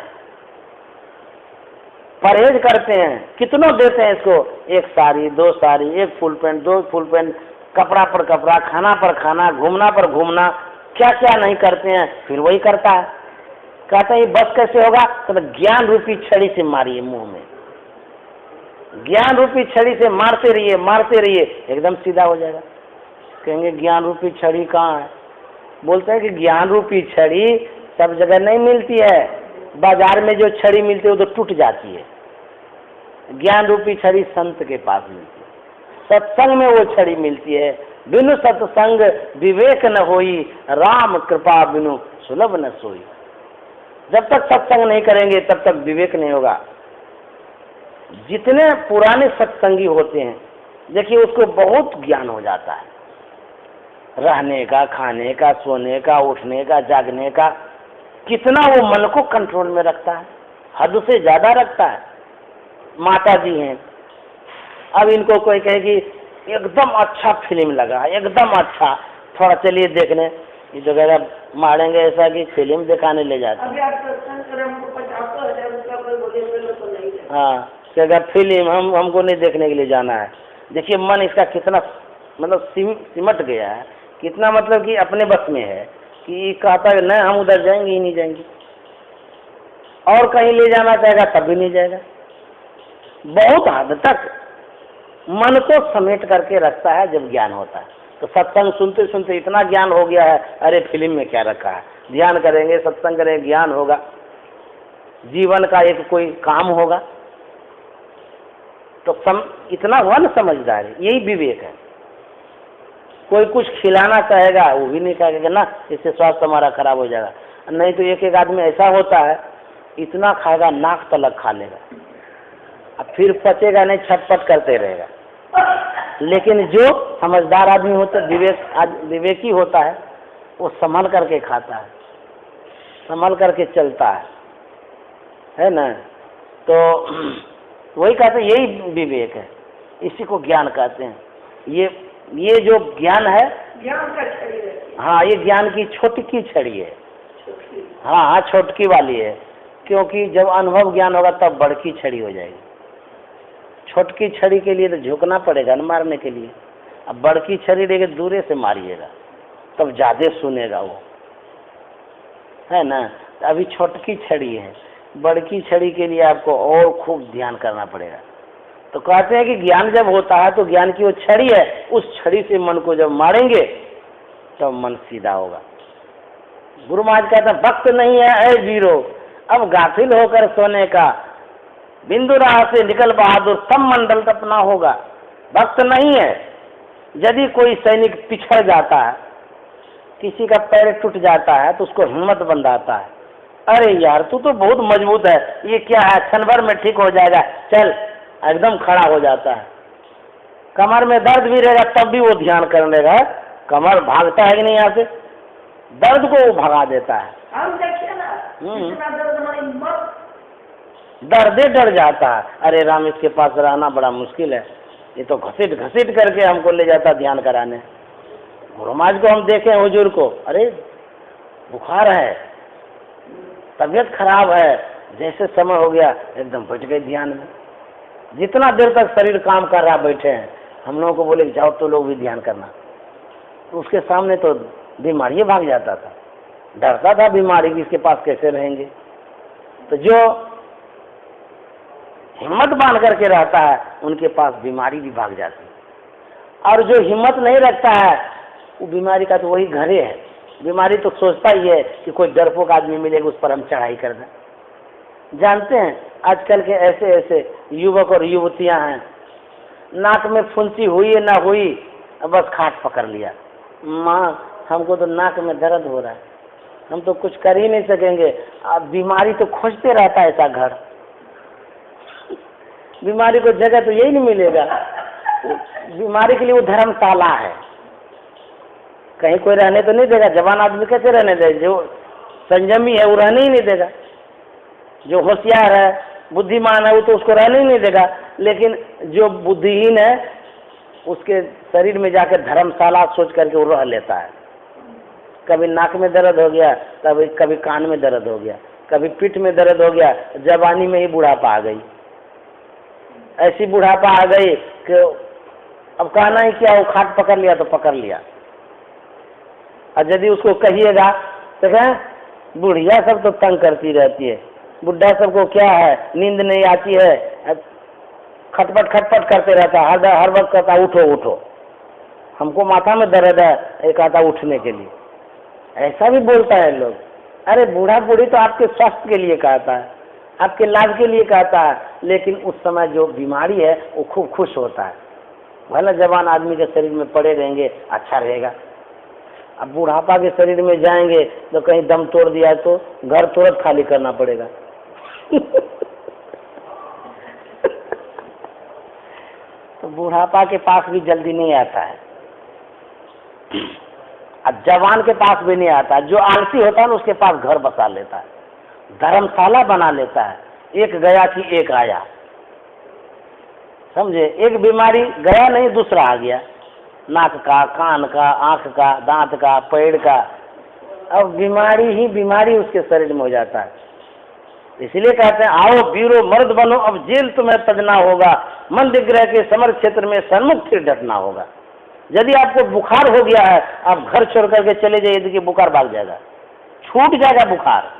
Speaker 1: परहेज करते हैं, कितनों देते हैं इसको, एक साड़ी, दो साड़ी, एक फुल पैंट, दो फुल पैंट, कपड़ा पर कपड़ा, खाना पर खाना, घूमना पर घूमना, क्या क्या नहीं करते हैं, फिर वही करता है। कहते हैं बस कैसे होगा? तो ज्ञान रूपी छड़ी से मारिए मुंह में, ज्ञान रूपी छड़ी से मारते रहिए, एकदम सीधा हो जाएगा। कहेंगे ज्ञान रूपी छड़ी कहाँ है? बोलते हैं कि ज्ञान रूपी छड़ी सब जगह नहीं मिलती है, बाजार में जो छड़ी मिलती है वो तो टूट जाती है, ज्ञान रूपी छड़ी संत के पास मिलती है, सत्संग में वो छड़ी मिलती है। बिनु सत्संग विवेक न होई, राम कृपा बिनु सुलभ न सोई। जब तक सत्संग नहीं करेंगे तब तक विवेक नहीं होगा। जितने पुराने सत्संगी होते हैं देखिए, उसको बहुत ज्ञान हो जाता है, रहने का, खाने का, सोने का, उठने का, जागने का, कितना वो मन को कंट्रोल में रखता है, हद से ज्यादा रखता है। माता जी हैं, अब इनको कोई कहे कि एकदम अच्छा फिल्म लगा, एकदम अच्छा, थोड़ा चलिए देखने, ये तो कहेगा मारेंगे ऐसा कि फिल्म दिखाने ले जाते हैं।
Speaker 2: अभी आप सत्संग करें, हमको 50,000 रुपया कोई बोले तो नहीं है।
Speaker 1: हाँ, कहेगा फिल्म हमको नहीं देखने के लिए जाना है। देखिए मन इसका कितना मतलब सिमट गया है, कितना मतलब कि अपने बस में है कि कहता है नहीं हम उधर जाएंगे ही नहीं जाएंगे, और कहीं ले जाना चाहेगा तब भी नहीं जाएगा। बहुत हद तक मन को समेट करके रखता है जब ज्ञान होता है। तो सत्संग सुनते सुनते इतना ज्ञान हो गया है, अरे फिल्म में क्या रखा है, ध्यान करेंगे, सत्संग करेंगे, ज्ञान होगा, जीवन का एक कोई काम होगा। तो इतना हुआ ना समझदारी, यही विवेक है। कोई कुछ खिलाना चाहेगा वो भी नहीं कहेगा ना इससे स्वास्थ्य हमारा खराब हो जाएगा, नहीं तो एक एक आदमी ऐसा होता है इतना खाएगा नाक तलक खा लेगा, अब फिर पचेगा नहीं, छटपट करते रहेगा। लेकिन जो समझदार आदमी होता है, विवेकी होता है, वो संभल करके खाता है, संभल करके चलता है ना। तो वही कहते हैं यही विवेक है, इसी को ज्ञान कहते हैं। ये जो ज्ञान है,
Speaker 2: ज्ञान का छड़ी है।
Speaker 1: हाँ, ये ज्ञान की छोटकी छड़ी है। हाँ, छोटकी वाली है, क्योंकि जब अनुभव ज्ञान होगा तब बड़की छड़ी हो जाएगी। छोटकी छड़ी के लिए तो झुकना पड़ेगा न मारने के लिए। अब बड़की छड़ी लेके दूरे से मारिएगा तब ज्यादा सुनेगा वो, है ना। अभी छोटकी छड़ी है, बड़की छड़ी के लिए आपको और खूब ध्यान करना पड़ेगा। तो कहते हैं कि ज्ञान जब होता है तो ज्ञान की वो छड़ी है, उस छड़ी से मन को जब मारेंगे तब मन सीधा होगा। गुरु महाराज कहता वक्त नहीं है ऐ वीरो अब गाफिल होकर सोने का, बिंदु राह से निकल बहादुर सब मंडल तपना होगा। वक्त नहीं है। यदि कोई सैनिक पिछड़ जाता है, किसी का पैर टूट जाता है तो उसको हिम्मत बंधाता है, अरे यार तू तो बहुत मजबूत है, ये क्या है, क्षण भर में ठीक हो जाएगा, चल, एकदम खड़ा हो जाता है। कमर में दर्द भी रहेगा तब भी वो ध्यान करने लगा, कमर भागता है कि नहीं, यहाँ से दर्द को वो भगा देता है।
Speaker 2: हम देखिए ना, कितना दर्द हमारी मत
Speaker 1: दर्दे डर जाता है, अरे राम इसके पास रहना बड़ा मुश्किल है, ये तो घसीट घसीट करके हमको ले जाता ध्यान कराने। गुरु महाराज को हम देखे हुजूर को, अरे बुखार है, तबीयत खराब है, जैसे समय हो गया एकदम बैठ गए ध्यान में। जितना देर तक शरीर काम कर रहा बैठे हैं, हम लोगों को बोले जाओ तो लोग भी ध्यान करना, तो उसके सामने तो बीमारी भाग जाता था, डरता था बीमारी की, इसके पास कैसे रहेंगे। तो जो हिम्मत बांध करके रहता है उनके पास बीमारी भी भाग जाती है, और जो हिम्मत नहीं रखता है वो बीमारी का तो वही घरे है। बीमारी तो सोचता ही है कि कोई डरपोक आदमी मिलेगा उस पर हम चढ़ाई कर दें। जानते हैं आजकल के ऐसे ऐसे युवक और युवतियां हैं, नाक में फुंसी हुई है ना हुई, बस खाट पकड़ लिया, माँ हमको तो नाक में दर्द हो रहा है, हम तो कुछ कर ही नहीं सकेंगे। अब बीमारी तो खोजते रहता है ऐसा घर, बीमारी को जगह तो यही नहीं मिलेगा। बीमारी के लिए वो धर्मशाला है, कहीं कोई रहने तो नहीं देगा। जवान आदमी कैसे रहने दे, जो संयमी है वो रहने ही नहीं देगा, जो होशियार है बुद्धिमान है वो तो उसको रहने ही नहीं देगा। लेकिन जो बुद्धिहीन है उसके शरीर में जाकर धर्मशाला सोच करके वो रह लेता है। कभी नाक में दर्द हो गया, कभी कान में दर्द हो गया, कभी पीठ में दर्द हो गया, जवानी में ही बुढ़ापा आ गई। ऐसी बुढ़ापा आ गई कि अब कहना ही क्या, वो खाट पकड़ लिया तो पकड़ लिया। और यदि उसको कहिएगा तो कहें बुढ़िया सब तो तंग करती रहती है, बुढ़ा सबको क्या है, नींद नहीं आती है, खटपट खटपट करते रहता है, हर वक्त कहता उठो उठो, हमको माथा में दर्द है, एक आता उठने के लिए, ऐसा भी बोलता है लोग। अरे बूढ़ा बूढ़ी तो आपके स्वास्थ्य के लिए कहता है, आपके लाभ के लिए कहता है, लेकिन उस समय जो बीमारी है वो खूब खुश होता है। भला जवान आदमी के शरीर में पड़े रहेंगे अच्छा रहेगा, अब बुढ़ापा के शरीर में जाएंगे तो कहीं दम तोड़ दिया तो घर तुरंत खाली करना पड़ेगा। तो बुढ़ापा के पास भी जल्दी नहीं आता है, अब जवान के पास भी नहीं आता है। जो आलसी होता है ना उसके पास घर बसा लेता है, धर्मशाला बना लेता है, एक गया कि एक आया, समझे। एक बीमारी गया नहीं दूसरा आ गया, नाक का, कान का, आंख का, दांत का, पैर का, अब बीमारी ही बीमारी उसके शरीर में हो जाता है। इसलिए कहते हैं आओ वीरो मर्द बनो, अब जेल तुम्हें तजना होगा, मन दिग्रह के समर क्षेत्र में सन्मुख फिर डटना होगा। यदि आपको बुखार हो गया है आप घर छोड़ करके चले जाइए, देखिए बुखार भाग जाएगा, छूट जाएगा बुखार।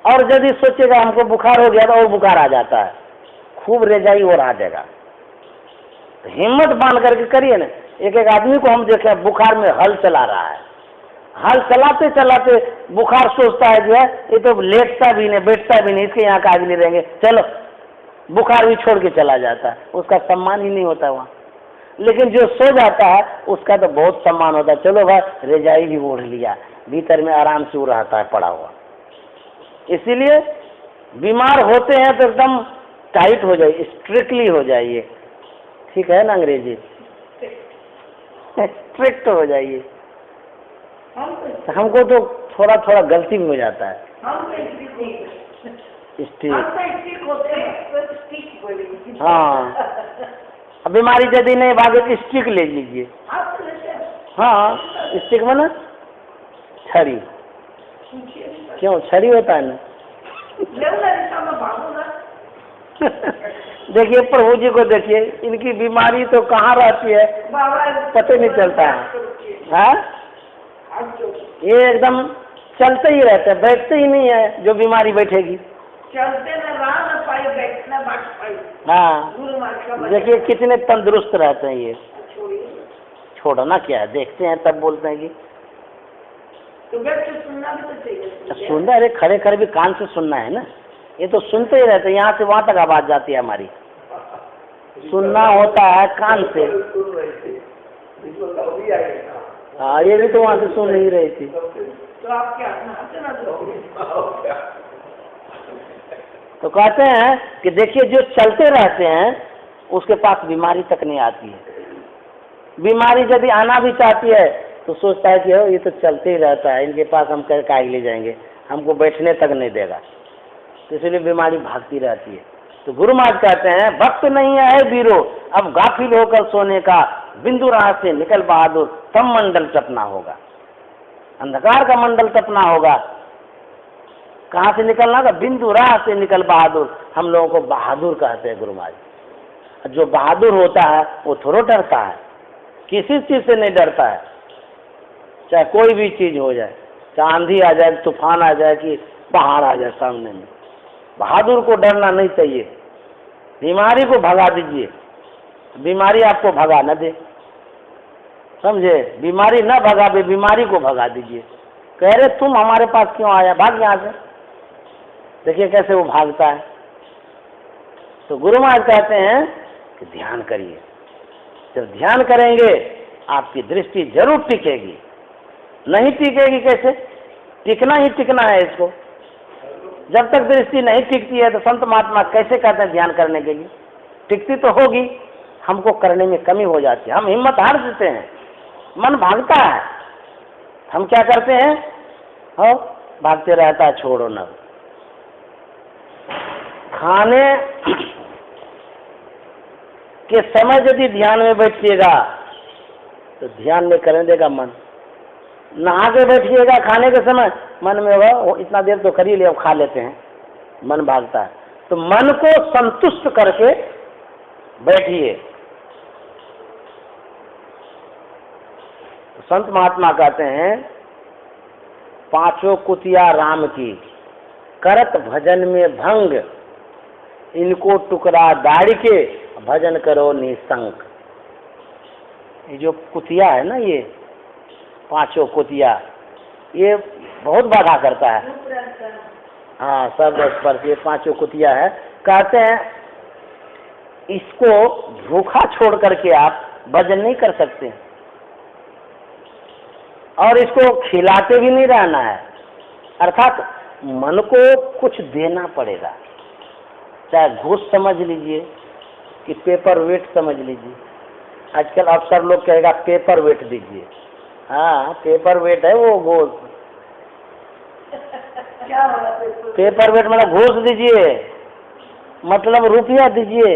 Speaker 1: और यदि सोचेगा हमको बुखार हो गया तो और बुखार आ जाता है, खूब रेजाई और आ जाएगा। तो हिम्मत बांध करके करिए ना। एक एक आदमी को हम देखे बुखार में हल चला रहा है, हल चलाते चलाते बुखार सोचता है जो है ये तो लेटता भी नहीं बैठता भी नहीं, इसके यहाँ काज नहीं रहेंगे, चलो बुखार भी छोड़ के चला जाता है, उसका सम्मान ही नहीं होता वहाँ। लेकिन जो सो जाता है उसका तो बहुत सम्मान होता है, चलो भाई रेजाई भी ओढ़ लिया, भीतर में आराम से वो रहता है पड़ा हुआ। इसीलिए बीमार होते हैं तो एकदम टाइट हो जाइए, स्ट्रिक्टली हो जाइए, ठीक है ना अंग्रेजी, स्ट्रिक्ट हो जाइए। हमको तो थोड़ा थोड़ा गलती भी हो जाता है, स्टिक। हाँ, अब बीमारी यदि नहीं भागे तो स्टिक ले लीजिए। हाँ स्टिक में ना छड़ी, क्यों छड़ी होता है ना। देखिए प्रभु जी को देखिए, इनकी बीमारी तो कहाँ रहती है
Speaker 2: बाबा
Speaker 1: पता नहीं चलता है। हाँ, ये एकदम चलते ही रहते हैं, बैठते ही नहीं है। जो बीमारी बैठेगी
Speaker 2: चलते न रहा न पाई, बैठना बाट पाई।
Speaker 1: हाँ,
Speaker 2: गुरु मार्ग का
Speaker 1: देखिए कितने तंदुरुस्त रहते हैं ये।
Speaker 2: छोड़िए,
Speaker 1: छोड़ना क्या है, देखते हैं तब बोलते हैं कि
Speaker 2: तो बैठ के सुनना भी तो चाहिए।
Speaker 1: सुनना, अरे खड़े खड़े भी कान से सुनना है ना। ये तो सुनते ही रहते हैं, यहाँ से वहाँ तक आवाज जाती है हमारी। सुनना होता है कान से। हाँ, ये भी तो वहाँ से सुन ही रही थी।
Speaker 2: तो आप क्या नहाते ना
Speaker 1: तो कहते हैं कि देखिए जो चलते रहते हैं उसके पास बीमारी तक नहीं आती है। बीमारी यदि आना भी चाहती है तो सोचता है कि ये तो चलते ही रहता है, इनके पास हम कर काहे ले जाएंगे, हमको बैठने तक नहीं देगा। तो इसलिए बीमारी भागती रहती है। तो गुरु महाराज कहते हैं भक्त नहीं है वीरो, अब गाफिल होकर सोने का, बिंदु राह से निकल बहादुर, तम मंडल टपना होगा। अंधकार का मंडल टपना होगा। कहाँ से निकलना होगा? बिंदु राह से निकल बहादुर। हम लोगों को बहादुर कहते हैं गुरु महाराज। जो बहादुर होता है वो थोड़ा डरता है, किसी चीज से नहीं डरता है, चाहे कोई भी चीज हो जाए, चाहे आंधी आ जाए, तूफान आ जाए, कि पहाड़ आ जाए सामने में। बहादुर को डरना नहीं चाहिए। बीमारी को भगा दीजिए, बीमारी आपको भगा न दे, समझे? बीमारी न भगावे, बीमारी को भगा दीजिए। कह रहे तुम हमारे पास क्यों आया, भाग यहाँ से। देखिए कैसे वो भागता है। तो गुरु महाराज कहते हैं कि ध्यान करिए। जब ध्यान करेंगे आपकी दृष्टि जरूर टिकेगी। नहीं टिकेगी कैसे? टिकना ही टिकना है इसको। जब तक दृष्टि नहीं टिकती है तो संत महात्मा कैसे कहते हैं ध्यान करने के लिए? टिकती तो होगी, हमको करने में कमी हो जाती है, हम हिम्मत हार देते हैं, मन भागता है। हम क्या करते हैं? हो भागते रहता है, छोड़ो न। खाने के समय यदि ध्यान में बैठिएगा तो ध्यान में करने देगा मन। नहा के बैठिएगा खाने के समय, मन में होगा इतना देर तो कर ही लिया, अब खा लेते हैं, मन भागता है। तो मन को संतुष्ट करके बैठिए। तो संत महात्मा कहते हैं पांचों कुतिया राम की, करत भजन में भंग, इनको टुकड़ा दाढ़ी के, भजन करो निसंक। ये जो कुतिया है ना, ये पांचों कुतिया, ये बहुत बाधा करता है। हाँ, शब्द स्पर्श, ये पांचों कुतिया है। कहते हैं इसको भूखा छोड़ करके आप भजन नहीं कर सकते, और इसको खिलाते भी नहीं रहना है। अर्थात मन को कुछ देना पड़ेगा, चाहे घूस समझ लीजिए कि पेपर वेट समझ लीजिए। आजकल अफसर लोग कहेगा पेपर वेट दीजिए। हाँ, पेपर वेट है वो घूस।
Speaker 2: क्या होगा?
Speaker 1: पेपर वेट मतलब घूस दीजिए, मतलब रुपया दीजिए,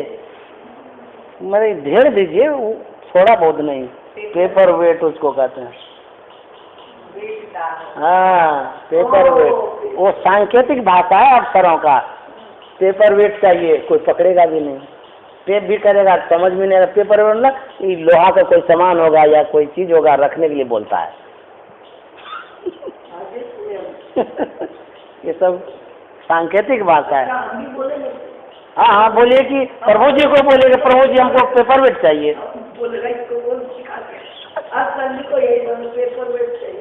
Speaker 1: मतलब ढेर दीजिए, थोड़ा बहुत नहीं। पेपर वेट उसको कहते हैं। हाँ, पेपर वेट वो सांकेतिक भाषा है अफसरों का। पेपर वेट चाहिए, कोई पकड़ेगा भी नहीं, टेप भी करेगा समझ में नहीं आएगा। पेपर वेट मतलब ये लोहा का कोई सामान होगा या कोई चीज होगा, रखने के लिए बोलता है। ये सब सांकेतिक भाषा है। हाँ हाँ, बोलिए कि प्रभु जी को बोलिए, प्रभु जी हमको पेपर वेट चाहिए,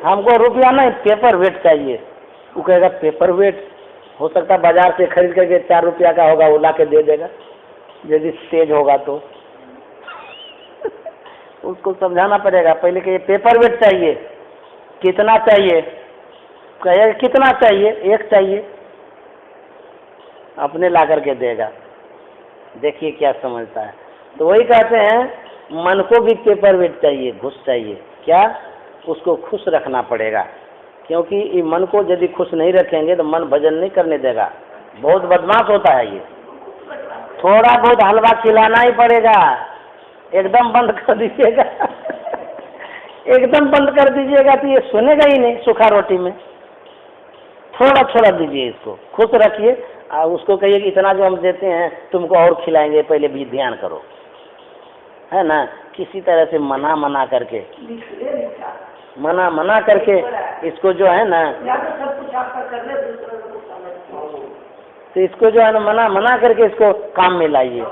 Speaker 1: हमको रुपया नहीं पेपर वेट चाहिए। वो कहेगा पेपर वेट, हो सकता है बाजार से खरीद करके 4 रुपया का होगा, वो ला के दे देगा यदि तेज होगा तो। उसको समझाना पड़ेगा पहले कि ये पेपर वेट चाहिए। कितना चाहिए? कहेगा कितना चाहिए? 1 चाहिए, अपने ला करके देगा। देखिए क्या समझता है। तो वही कहते हैं मन को भी पेपर वेट चाहिए, घुस चाहिए। क्या? उसको खुश रखना पड़ेगा, क्योंकि ये मन को यदि खुश नहीं रखेंगे तो मन भजन नहीं करने देगा। बहुत बदमाश होता है ये। थोड़ा बहुत हलवा खिलाना ही पड़ेगा, एकदम बंद कर दीजिएगा। एकदम बंद कर दीजिएगा तो ये सुनेगा ही नहीं। सूखा रोटी में थोड़ा थोड़ा दीजिए, इसको खुश रखिए। उसको कहिए कि इतना जो हम देते हैं तुमको और खिलाएंगे, पहले भी ध्यान करो, है ना। किसी तरह से मना करके मना करके इसको जो है ना,
Speaker 2: या तो सब कुछ आपका कर ले, दूसरों को समझ।
Speaker 1: तो इसको जो है ना मना करके इसको काम में लाइए।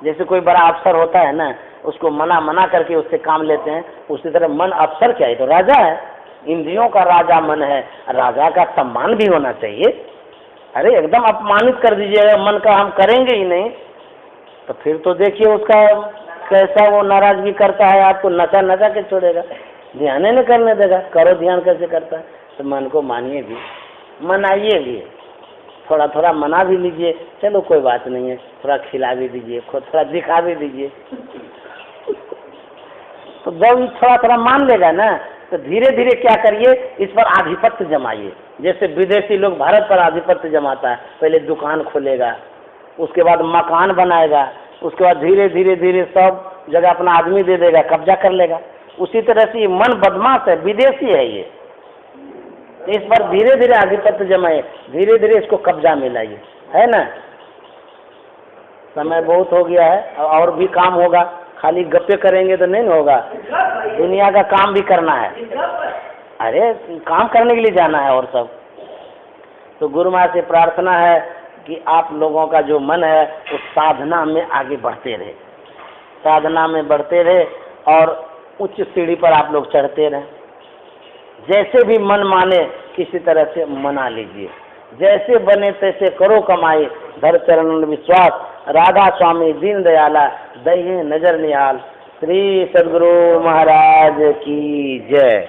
Speaker 1: जैसे कोई बड़ा अफसर होता है ना, उसको मना करके उससे काम लेते हैं, उसी तरह मन अफसर क्या है, तो राजा है, इंद्रियों का राजा मन है, राजा का सम्मान भी होना चाहिए। अरे एकदम अपमानित कर दीजिएगा मन का, हम करेंगे ही नहीं, तो फिर तो देखिए उसका कैसा वो नाराजगी करता है, आपको नचा के छोड़ेगा, ध्यान ही नहीं करने देगा। करो ध्यान कैसे करता है, तो मन को मानिए भी, मनाइए भी, थोड़ा मना भी लीजिए, चलो कोई बात नहीं है, थोड़ा खिला भी दीजिए, थोड़ा दिखा भी दीजिए। तो जब थोड़ा मान लेगा ना, तो धीरे धीरे क्या करिए, इस पर आधिपत्य जमाइए। जैसे विदेशी लोग भारत पर आधिपत्य जमाता है, पहले दुकान खोलेगा, उसके बाद मकान बनाएगा, उसके बाद धीरे धीरे सब जगह अपना आदमी दे देगा, कब्जा कर लेगा। उसी तरह से ये मन बदमाश है, विदेशी है ये, इस पर धीरे धीरे आधिपत्य जमाए, धीरे धीरे इसको कब्जा में लाइए, है ना। समय बहुत हो गया है, और भी काम होगा, खाली गप्पे करेंगे तो नहीं होगा, दुनिया का काम भी करना है। अरे काम करने के लिए जाना है और सब। तो गुरु माँ से प्रार्थना है कि आप लोगों का जो मन है उस साधना में आगे बढ़ते रहे, साधना में बढ़ते रहे और उच्च सीढ़ी पर आप लोग चढ़ते रहे। जैसे भी मन माने किसी तरह से मना लीजिए, जैसे बने तैसे करो कमाई, धर चरण में विश्वास, राधा स्वामी दीन दयाला, दही नजर निहाल। श्री सद्गुरु महाराज की जय।